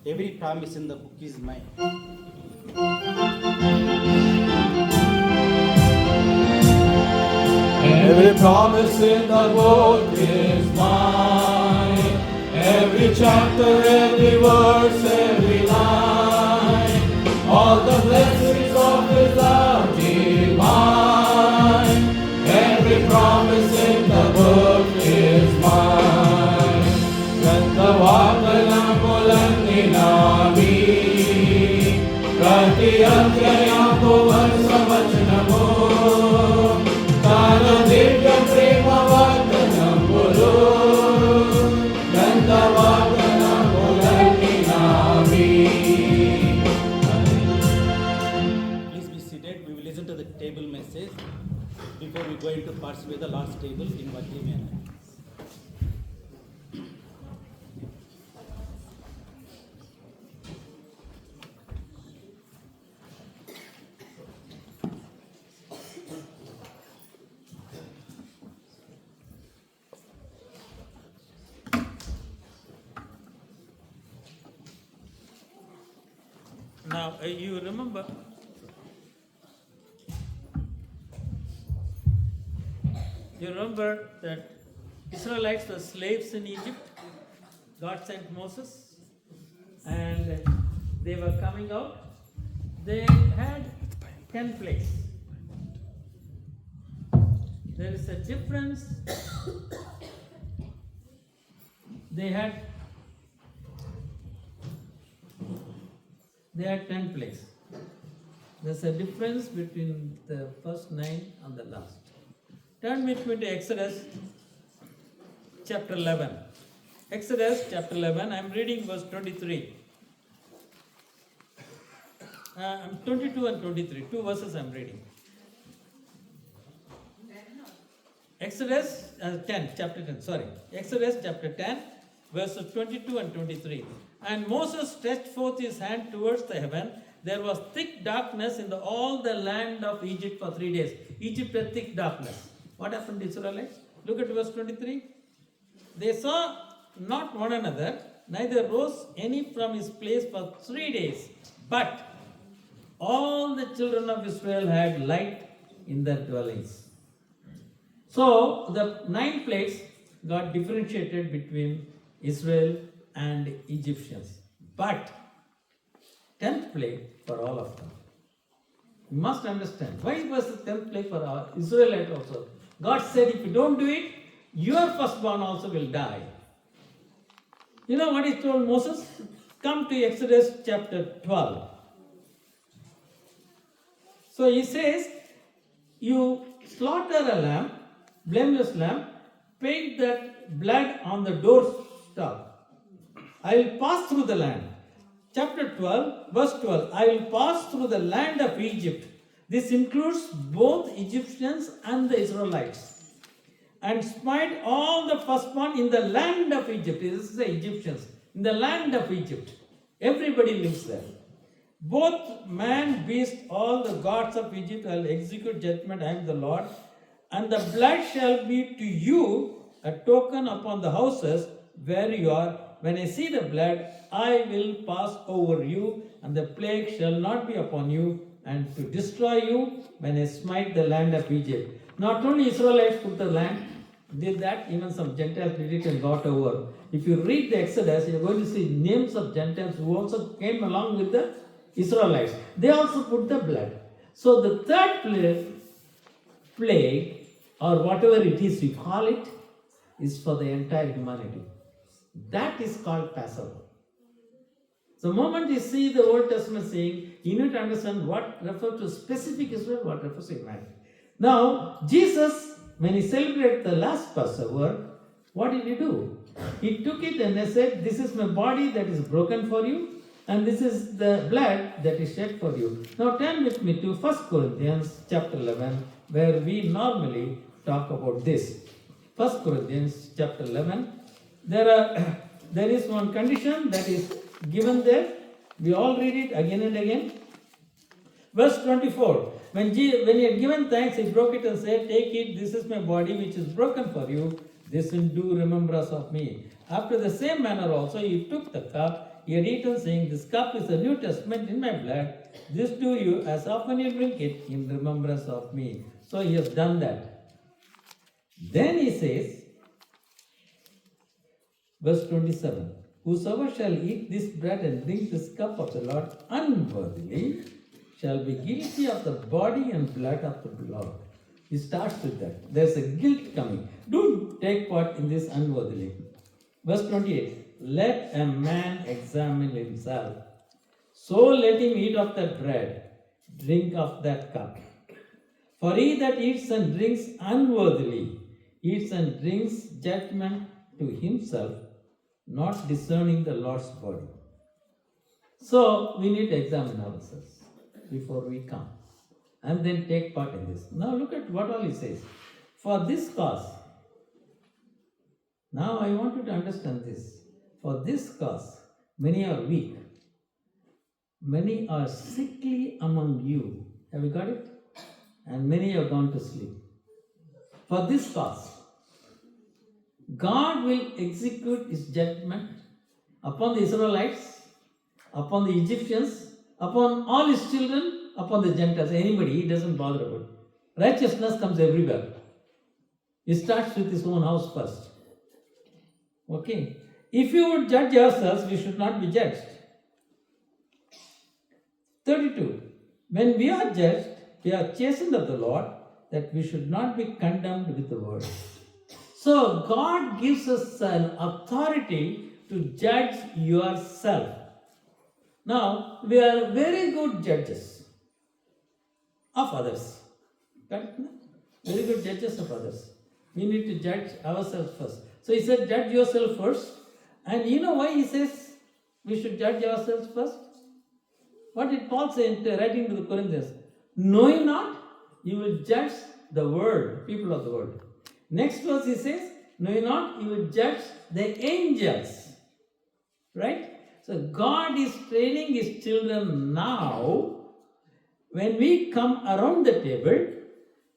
Every promise in the book is mine. Every promise in the book is mine. Every chapter, every verse, every line. All the blessings of His love divine. Every promise in the book is mine. Grantha vaagdanamulani navi. Prati adhyayamu varsavachanamu. Tana divya prema vaagdanamulu. Grantha vaagdanamulani navi. message before we go into participate the last table in worldly manner. Now, you remember that Israelites were slaves in Egypt. God sent Moses and they were coming out. They had 10 plagues. There is a difference. They had 10 plagues. There's a difference between the first 9 and the last. Turn with me to Exodus chapter 11. Exodus chapter 11, I'm reading verse 23. 22 and 23, 2 verses I'm reading. Exodus 10, chapter 10, sorry. Exodus chapter 10, verses 22 and 23. And Moses stretched forth his hand towards the heaven. There was thick darkness in all the land of Egypt for 3 days. Egypt had thick darkness. What happened to Israelites? Look at verse 23. They saw not one another, neither rose any from his place for 3 days. But all the children of Israel had light in their dwellings. So the 9 plagues got differentiated between Israel and Egyptians. But 10th plague for all of them. You must understand. Why was the 10th plague for our Israelite also? God said, if you don't do it, your firstborn also will die. You know what he told Moses? Come to Exodus chapter 12. So he says, you slaughter a lamb, blameless lamb, paint that blood on the doorstep. I will pass through the land. Chapter 12, verse 12. I will pass through the land of Egypt. This includes both Egyptians and the Israelites. And smite all the firstborn in the land of Egypt. This is the Egyptians. In the land of Egypt. Everybody lives there. Both man, beast, all the gods of Egypt will execute judgment. I am the Lord. And the blood shall be to you a token upon the houses where you are. When I see the blood, I will pass over you, and the plague shall not be upon you, and to destroy you when I smite the land of Egypt. Not only Israelites put the land, did that, even some Gentiles did it and got over. If you read the Exodus, you're going to see names of Gentiles who also came along with the Israelites. They also put the blood. So the third plague, or whatever it is we call it, is for the entire humanity. That is called Passover. So the moment you see the Old Testament saying, you need to understand what refers to specific Israel, what refers to humanity. Now, Jesus, when he celebrated the last Passover, what did he do? He took it and he said, this is my body that is broken for you, and this is the blood that is shed for you. Now turn with me to 1 Corinthians chapter 11, where we normally talk about this. 1 Corinthians chapter 11. There is one condition that is given there. We all read it again and again. Verse 24. When he had given thanks, he broke it and said, take it, this is my body which is broken for you. This in due remembrance of me. After the same manner also he took the cup. He had eaten, saying, this cup is the New Testament in my blood. This do you as often you drink it in remembrance of me. So he has done that. Then he says, verse 27, whosoever shall eat this bread and drink this cup of the Lord unworthily shall be guilty of the body and blood of the Lord. He starts with that. There's a guilt coming. Don't take part in this unworthily. Verse 28, let a man examine himself. So let him eat of that bread, drink of that cup. For he that eats and drinks unworthily eats and drinks judgment to himself, not discerning the Lord's body. So we need to examine ourselves before we come. and then take part in this. Now look at what all he says. For this cause, now I want you to understand this. For this cause, many are weak, many are sickly among you. Have you got it? And many have gone to sleep. For this cause, God will execute his judgment upon the Israelites, upon the Egyptians, upon all his children, upon the Gentiles. Anybody, he doesn't bother about. Righteousness comes everywhere. He starts with his own house first. Okay. If you would judge yourselves, we should not be judged. 32. When we are judged, we are chastened of the Lord, that we should not be condemned with the world. So God gives us an authority to judge yourself. Now, we are very good judges of others. Correct? Very good judges of others. We need to judge ourselves first. So he said, judge yourself first. And you know why he says we should judge ourselves first? What did Paul say in writing to the Corinthians? Know ye not, you will judge the world, people of the world. Next verse he says, know ye not, you will judge the angels. Right? So God is training his children now, when we come around the table,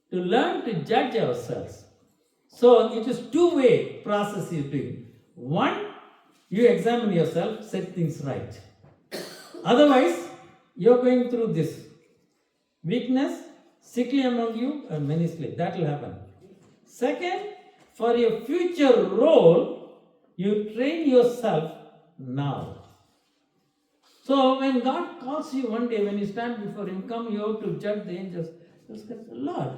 to learn to judge ourselves. So it is two-way process he is doing. One, you examine yourself, set things right. Otherwise, you are going through this weakness, sickly among you, and many sleep. That will happen. Second, for your future role, you train yourself now. So when God calls you one day, when you stand before him, come here to judge the angels, you say, Lord,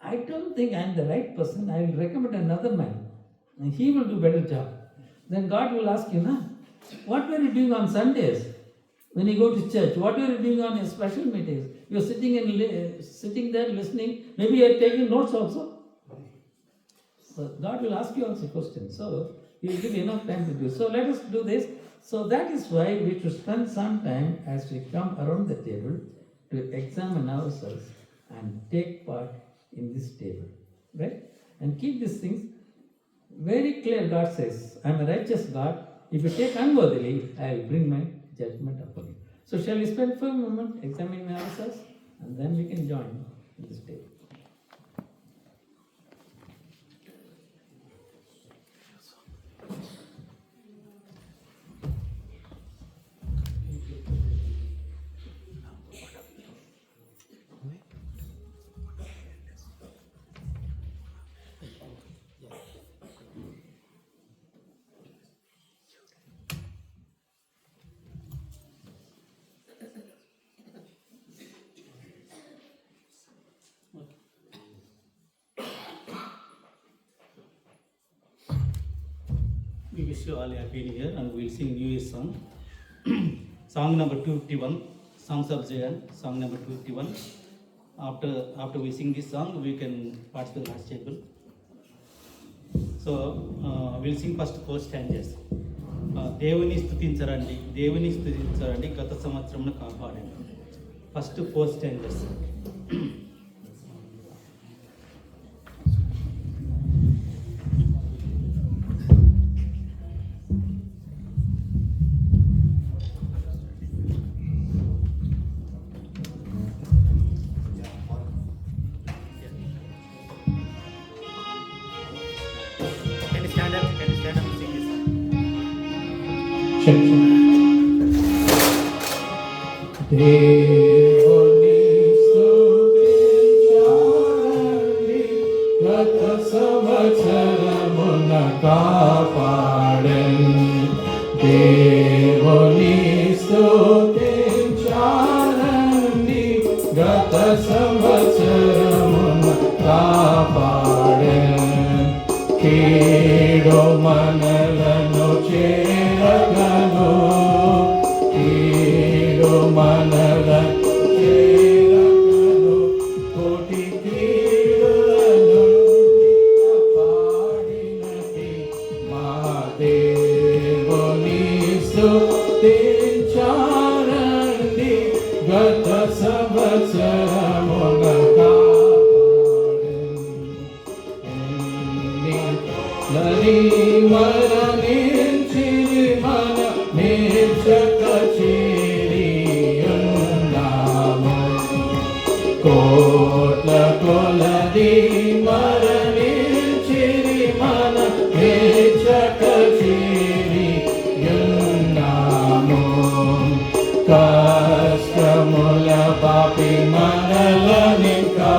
I don't think I am the right person. I will recommend another man, and he will do better job. Then God will ask you, what were you doing on Sundays when you go to church? What were you doing on your special meetings? You are sitting there listening. Maybe you are taking notes also. So God will ask you also questions. So he will give enough time to do. So let us do this. So that is why we should spend some time as we come around the table to examine ourselves and take part in this table. Right? And keep these things very clear. God says, I am a righteous God. If you take unworthily, I will bring my judgment upon you. So shall we spend for a moment examining ourselves, and then we can join in this table. We wish you all a happy New Year, and we will sing New Year song. Song number 251, Songs of Zion, song number 251. After we sing this song, we can participate in the last table. So we'll sing first 4 stanzas. దేవుని స్తుతించరండి, దేవుని స్తుతించరండి, గత సంవత్సరంలో కాపాడండి. First 4 stanzas. Can you stand up and sing this song? దేవుని స్తుతించాలి, గత సంవత్సరమున కాపాడెను. దేవుని స్తుతించాలి, గత సంవత్సరమున కాపాడెను. కీడు మనలను చేరగను, కీడు మనలను చేరగను, కోటి కీడులను కాపాడినది మా దేవుని స్తుతించారండి, గత సంవత్సరము మరణించిరి మన నిజక చేరియున్నాము. కోట్ల కొలది మరణించిరి మన నిజక చేరియున్నాము. కష్టముల పాపి మనలనికా,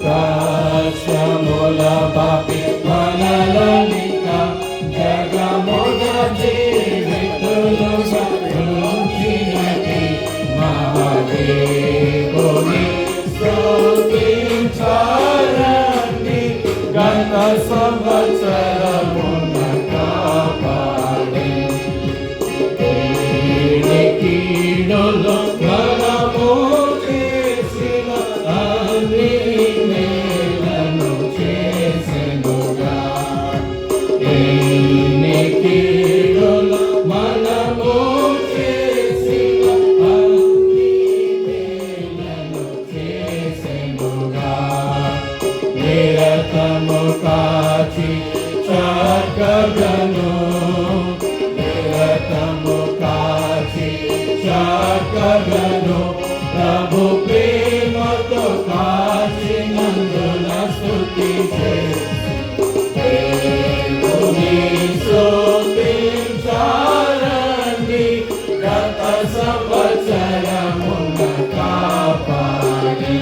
కష్టముల పాపి మనలనికా, జగముగ జీవితులుగా ఉంచినటి మహాదేవుని స్తుతించారండి. గత సంవత్సరమున కాపాడి కీడులు మనము చేసిన అన్ని మేలను చేసెనుగా. ఎన్ని కీడులు మనము చేసిన అన్ని మేలను చేసెనుగా. నిరతము కాచి చక్కగను, నిరతము కాచి చక్కగను, ప్రభు ప్రేమతో కాచినందున స్తుతి దేవుని స్తుతించారండి. గత సంవత్సరమున కాపాడి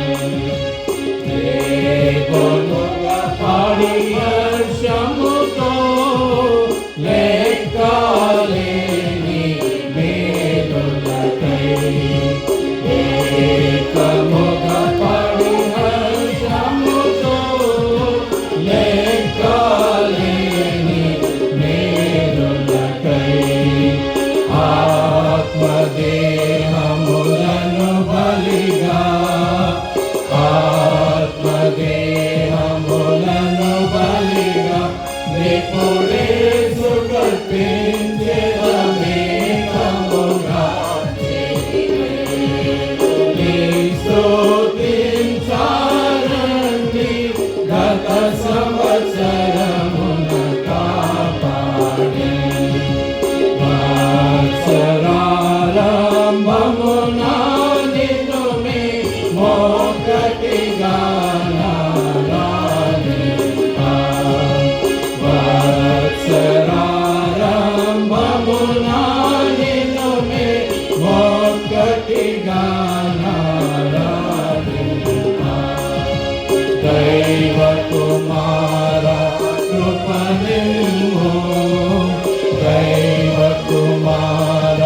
దేవునుగా పాడి హర్షముతో లెక్కలేని మేలులకై ఏకముగా పాడి హర్షముతో లెక్కలేని మేలులకై ఆత్మదేహములను బలిగా, ఆత్మదేహములను బలిగా నిపుడే సుకల్పించేదమేకముగా స్తుతించారండి. గత సంవత్సరమున కాపాడి వత్సరారంభమున నిన్ను మే మొక్కటిగా నారాధింపా. వత్సరారంభమున నిన్ను మే మొక్కటిగా నారాధింపా. దైవ కుమార కృపనిమ్ము, దైవ కుమార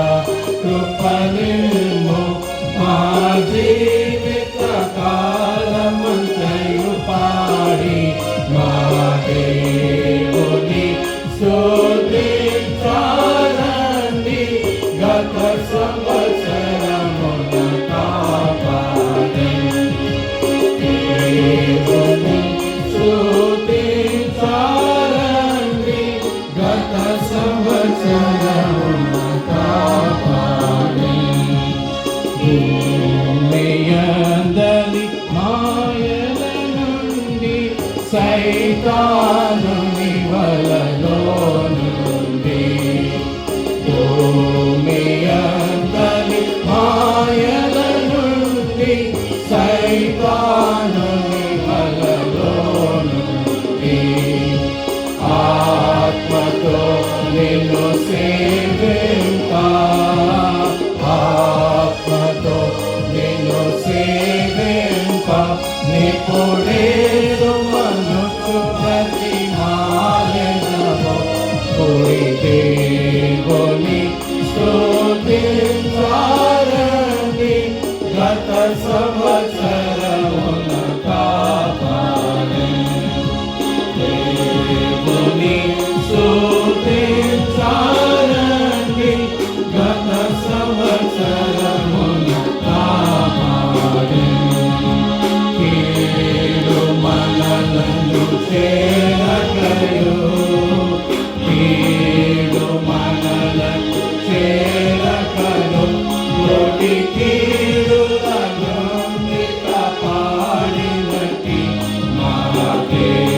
కృపనిమ్ము. మా జీవిత కాలమంతయు పాడి మా దేవుని స్తుతించారండి. గత సంవత్సరమున కాపాడి దేవుని స్తుతించారండి. గత సంవత్సరమున కాపాడి భూమియందలి మాయల నుండి, సైతానుని వలలో నుండి, భూమియందలి మాయల నుండి, సైతానుని వలలో నుండి, ఆత్మతో నిన్ను సేవింపా, ఆత్మతో నిన్ను సేవింప నిపుడేదు మనుచు ప్రతి మాలెనము. కుడి దేవుని స్తుతించారండి. గత సంవత్సరమున కాపాడి దేవుని స్తుతించారండి. గత సంవత్సరమున కాపాడి కీడు మనలను చేరకయు, కీడు మనలను చేరకయు, కోటి కీడుల నుండి కాపాడినట్టి మా దేవుని